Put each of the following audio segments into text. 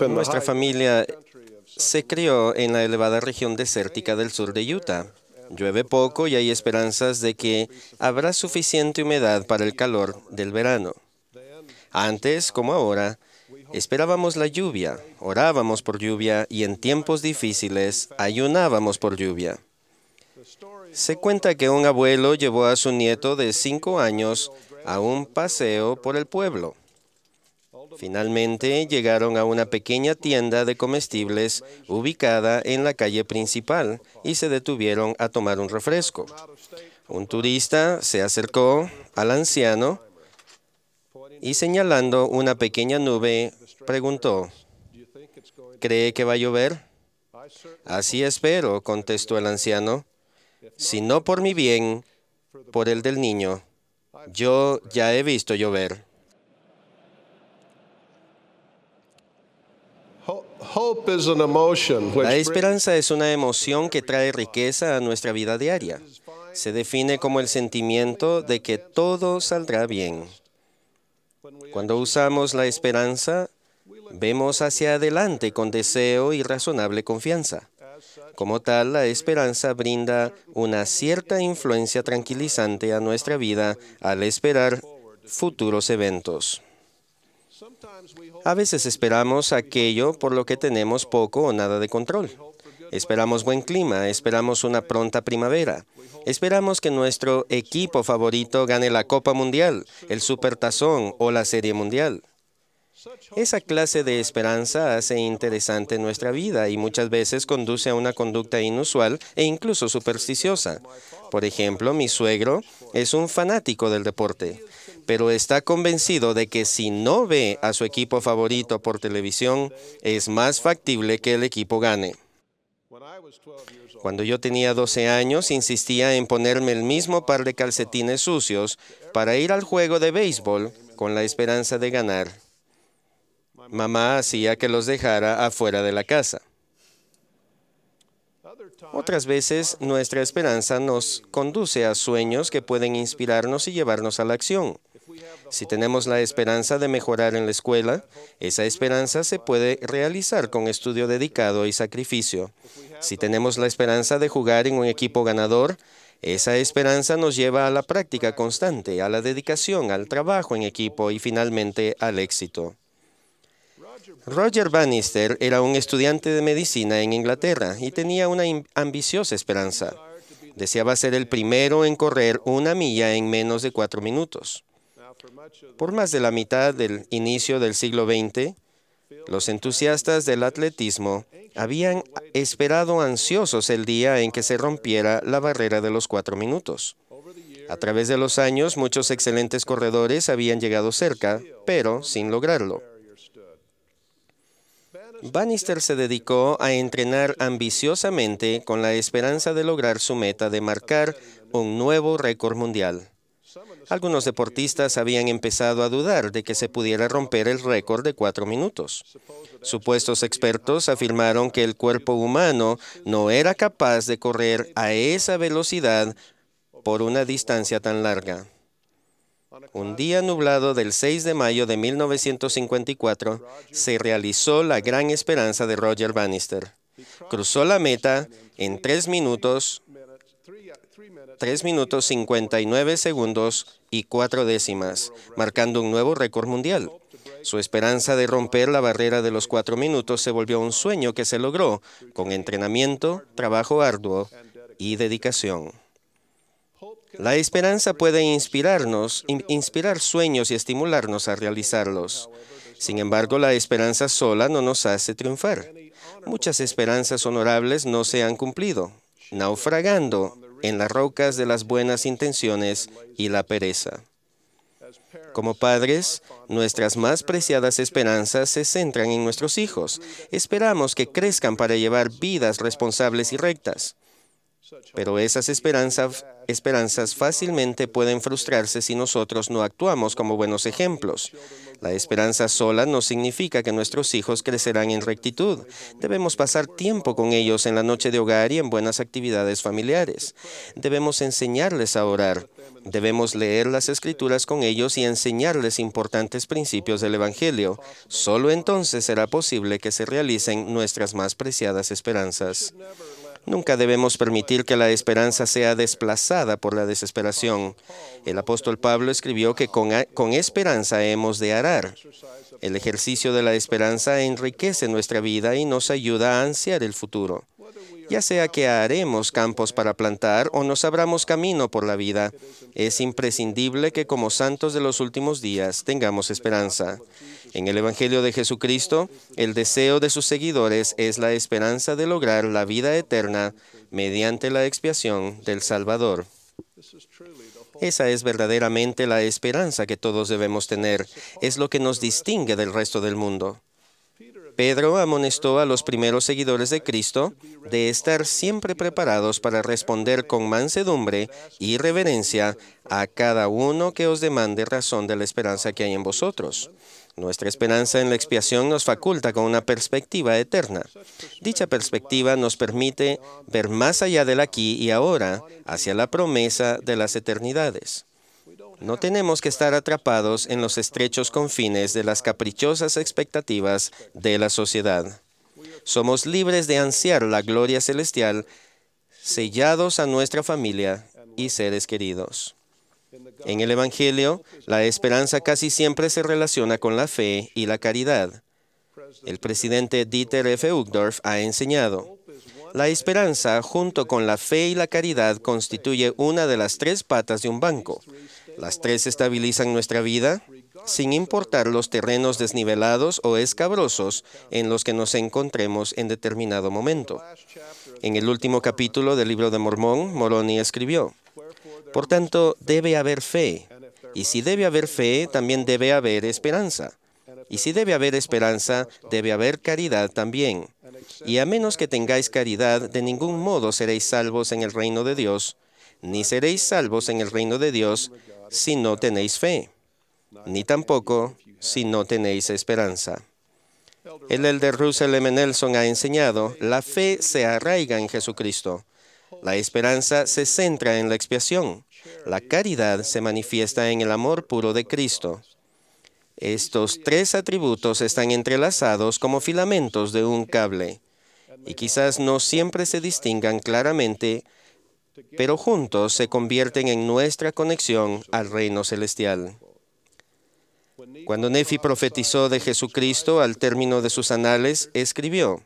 Nuestra familia se crió en la elevada región desértica del sur de Utah. Llueve poco y hay esperanzas de que habrá suficiente humedad para el calor del verano. Antes, como ahora, esperábamos la lluvia, orábamos por lluvia y en tiempos difíciles ayunábamos por lluvia. Se cuenta que un abuelo llevó a su nieto de 5 años a un paseo por el pueblo. Finalmente llegaron a una pequeña tienda de comestibles ubicada en la calle principal y se detuvieron a tomar un refresco. Un turista se acercó al anciano y señalando una pequeña nube preguntó, ¿cree que va a llover? Así espero, contestó el anciano. Si no por mi bien, por el del niño. Yo ya he visto llover. La esperanza es una emoción que trae riqueza a nuestra vida diaria. Se define como el sentimiento de que todo saldrá bien. Cuando usamos la esperanza, vemos hacia adelante con deseo y razonable confianza. Como tal, la esperanza brinda una cierta influencia tranquilizante a nuestra vida al esperar futuros eventos. A veces esperamos aquello por lo que tenemos poco o nada de control. Esperamos buen clima, esperamos una pronta primavera. Esperamos que nuestro equipo favorito gane la Copa Mundial, el Supertazón o la Serie Mundial. Esa clase de esperanza hace interesante nuestra vida y muchas veces conduce a una conducta inusual e incluso supersticiosa. Por ejemplo, mi suegro es un fanático del deporte, pero está convencido de que si no ve a su equipo favorito por televisión, es más factible que el equipo gane. Cuando yo tenía 12 años, insistía en ponerme el mismo par de calcetines sucios para ir al juego de béisbol con la esperanza de ganar. Mamá hacía que los dejara afuera de la casa. Otras veces, nuestra esperanza nos conduce a sueños que pueden inspirarnos y llevarnos a la acción. Si tenemos la esperanza de mejorar en la escuela, esa esperanza se puede realizar con estudio dedicado y sacrificio. Si tenemos la esperanza de jugar en un equipo ganador, esa esperanza nos lleva a la práctica constante, a la dedicación, al trabajo en equipo y finalmente al éxito. Roger Bannister era un estudiante de medicina en Inglaterra y tenía una ambiciosa esperanza. Deseaba ser el primero en correr 1 milla en menos de 4 minutos. Por más de la mitad del inicio del siglo XX, los entusiastas del atletismo habían esperado ansiosos el día en que se rompiera la barrera de los 4 minutos. A través de los años, muchos excelentes corredores habían llegado cerca, pero sin lograrlo. Bannister se dedicó a entrenar ambiciosamente con la esperanza de lograr su meta de marcar un nuevo récord mundial. Algunos deportistas habían empezado a dudar de que se pudiera romper el récord de 4 minutos. Supuestos expertos afirmaron que el cuerpo humano no era capaz de correr a esa velocidad por una distancia tan larga. Un día nublado del 6 de mayo de 1954, se realizó la gran esperanza de Roger Bannister. Cruzó la meta en 3 minutos 59 segundos y 4 décimas, marcando un nuevo récord mundial. Su esperanza de romper la barrera de los 4 minutos se volvió un sueño que se logró con entrenamiento, trabajo arduo y dedicación. La esperanza puede inspirar sueños y estimularnos a realizarlos. Sin embargo, la esperanza sola no nos hace triunfar. Muchas esperanzas honorables no se han cumplido, naufragando en las rocas de las buenas intenciones y la pereza. Como padres, nuestras más preciadas esperanzas se centran en nuestros hijos. Esperamos que crezcan para llevar vidas responsables y rectas. Pero esas esperanzas fácilmente pueden frustrarse si nosotros no actuamos como buenos ejemplos. La esperanza sola no significa que nuestros hijos crecerán en rectitud. Debemos pasar tiempo con ellos en la noche de hogar y en buenas actividades familiares. Debemos enseñarles a orar. Debemos leer las Escrituras con ellos y enseñarles importantes principios del Evangelio. Solo entonces será posible que se realicen nuestras más preciadas esperanzas. Nunca debemos permitir que la esperanza sea desplazada por la desesperación. El apóstol Pablo escribió que con esperanza hemos de arar. El ejercicio de la esperanza enriquece nuestra vida y nos ayuda a ansiar el futuro. Ya sea que haremos campos para plantar o nos abramos camino por la vida, es imprescindible que como santos de los últimos días tengamos esperanza. En el Evangelio de Jesucristo, el deseo de sus seguidores es la esperanza de lograr la vida eterna mediante la expiación del Salvador. Esa es verdaderamente la esperanza que todos debemos tener. Es lo que nos distingue del resto del mundo. Pedro amonestó a los primeros seguidores de Cristo de estar siempre preparados para responder con mansedumbre y reverencia a cada uno que os demande razón de la esperanza que hay en vosotros. Nuestra esperanza en la expiación nos faculta con una perspectiva eterna. Dicha perspectiva nos permite ver más allá del aquí y ahora, hacia la promesa de las eternidades. No tenemos que estar atrapados en los estrechos confines de las caprichosas expectativas de la sociedad. Somos libres de ansiar la gloria celestial, sellados a nuestra familia y seres queridos. En el Evangelio, la esperanza casi siempre se relaciona con la fe y la caridad. El presidente Dieter F. Uchtdorf ha enseñado: la esperanza, junto con la fe y la caridad, constituye una de las tres patas de un banco. Las tres estabilizan nuestra vida, sin importar los terrenos desnivelados o escabrosos en los que nos encontremos en determinado momento. En el último capítulo del Libro de Mormón, Moroni escribió: por tanto, debe haber fe, y si debe haber fe, también debe haber esperanza. Y si debe haber esperanza, debe haber caridad también. Y a menos que tengáis caridad, de ningún modo seréis salvos en el reino de Dios, ni seréis salvos en el reino de Dios si no tenéis fe, ni tampoco si no tenéis esperanza. El elder Russell M. Nelson ha enseñado: la fe se arraiga en Jesucristo. La esperanza se centra en la expiación. La caridad se manifiesta en el amor puro de Cristo. Estos tres atributos están entrelazados como filamentos de un cable, y quizás no siempre se distingan claramente, pero juntos se convierten en nuestra conexión al reino celestial. Cuando Nefi profetizó de Jesucristo al término de sus anales, escribió: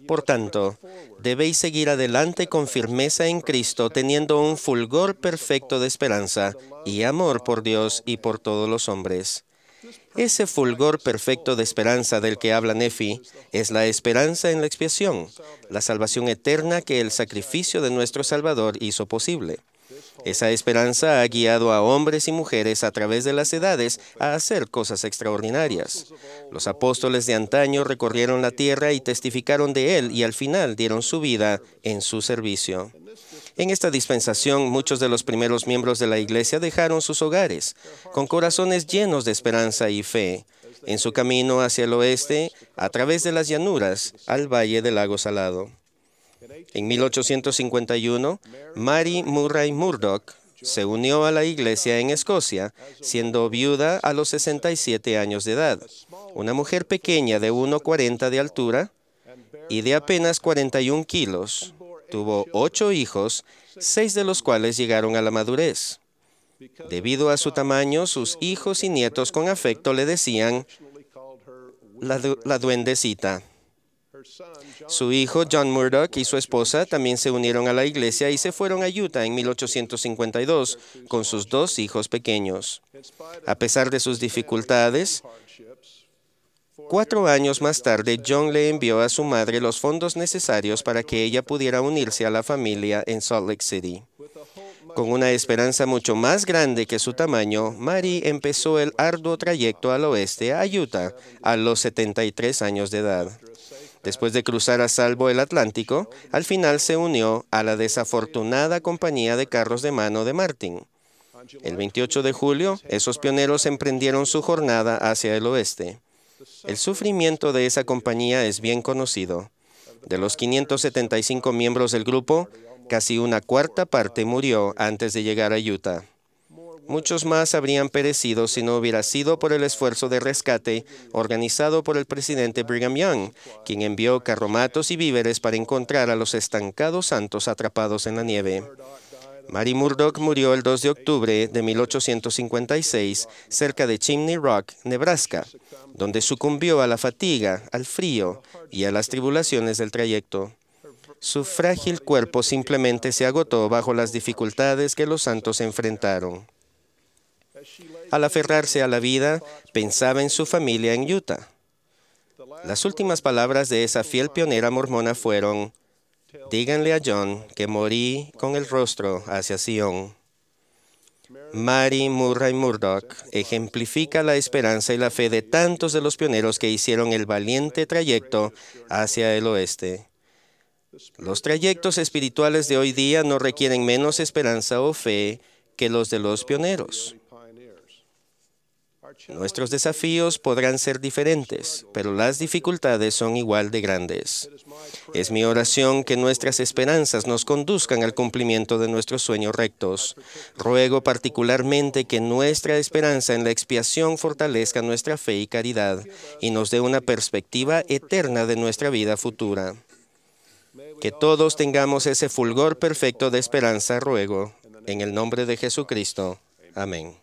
por tanto, debéis seguir adelante con firmeza en Cristo, teniendo un fulgor perfecto de esperanza y amor por Dios y por todos los hombres. Ese fulgor perfecto de esperanza del que habla Nefi es la esperanza en la expiación, la salvación eterna que el sacrificio de nuestro Salvador hizo posible. Esa esperanza ha guiado a hombres y mujeres a través de las edades a hacer cosas extraordinarias. Los apóstoles de antaño recorrieron la tierra y testificaron de Él y al final dieron su vida en su servicio. En esta dispensación, muchos de los primeros miembros de la Iglesia dejaron sus hogares, con corazones llenos de esperanza y fe, en su camino hacia el oeste, a través de las llanuras, al valle del lago Salado. En 1851, Mary Murray Murdoch se unió a la Iglesia en Escocia, siendo viuda a los 67 años de edad. Una mujer pequeña de 1,40 de altura y de apenas 41 kilos. Tuvo 8 hijos, 6 de los cuales llegaron a la madurez. Debido a su tamaño, sus hijos y nietos con afecto le decían la duendecita. Su hijo, John Murdoch, y su esposa también se unieron a la Iglesia y se fueron a Utah en 1852 con sus 2 hijos pequeños. A pesar de sus dificultades, 4 años más tarde, John le envió a su madre los fondos necesarios para que ella pudiera unirse a la familia en Salt Lake City. Con una esperanza mucho más grande que su tamaño, Mary empezó el arduo trayecto al oeste a Utah a los 73 años de edad. Después de cruzar a salvo el Atlántico, al final se unió a la desafortunada compañía de carros de mano de Martin. El 28 de julio, esos pioneros emprendieron su jornada hacia el oeste. El sufrimiento de esa compañía es bien conocido. De los 575 miembros del grupo, casi una cuarta parte murió antes de llegar a Utah. Muchos más habrían perecido si no hubiera sido por el esfuerzo de rescate organizado por el presidente Brigham Young, quien envió carromatos y víveres para encontrar a los estancados santos atrapados en la nieve. Mary Murdock murió el 2 de octubre de 1856 cerca de Chimney Rock, Nebraska, donde sucumbió a la fatiga, al frío y a las tribulaciones del trayecto. Su frágil cuerpo simplemente se agotó bajo las dificultades que los santos enfrentaron. Al aferrarse a la vida, pensaba en su familia en Utah. Las últimas palabras de esa fiel pionera mormona fueron: «Díganle a John que morí con el rostro hacia Sion». Mary Murray Murdock ejemplifica la esperanza y la fe de tantos de los pioneros que hicieron el valiente trayecto hacia el oeste. Los trayectos espirituales de hoy día no requieren menos esperanza o fe que los de los pioneros. Nuestros desafíos podrán ser diferentes, pero las dificultades son igual de grandes. Es mi oración que nuestras esperanzas nos conduzcan al cumplimiento de nuestros sueños rectos. Ruego particularmente que nuestra esperanza en la expiación fortalezca nuestra fe y caridad y nos dé una perspectiva eterna de nuestra vida futura. Que todos tengamos ese fulgor perfecto de esperanza, ruego, en el nombre de Jesucristo. Amén.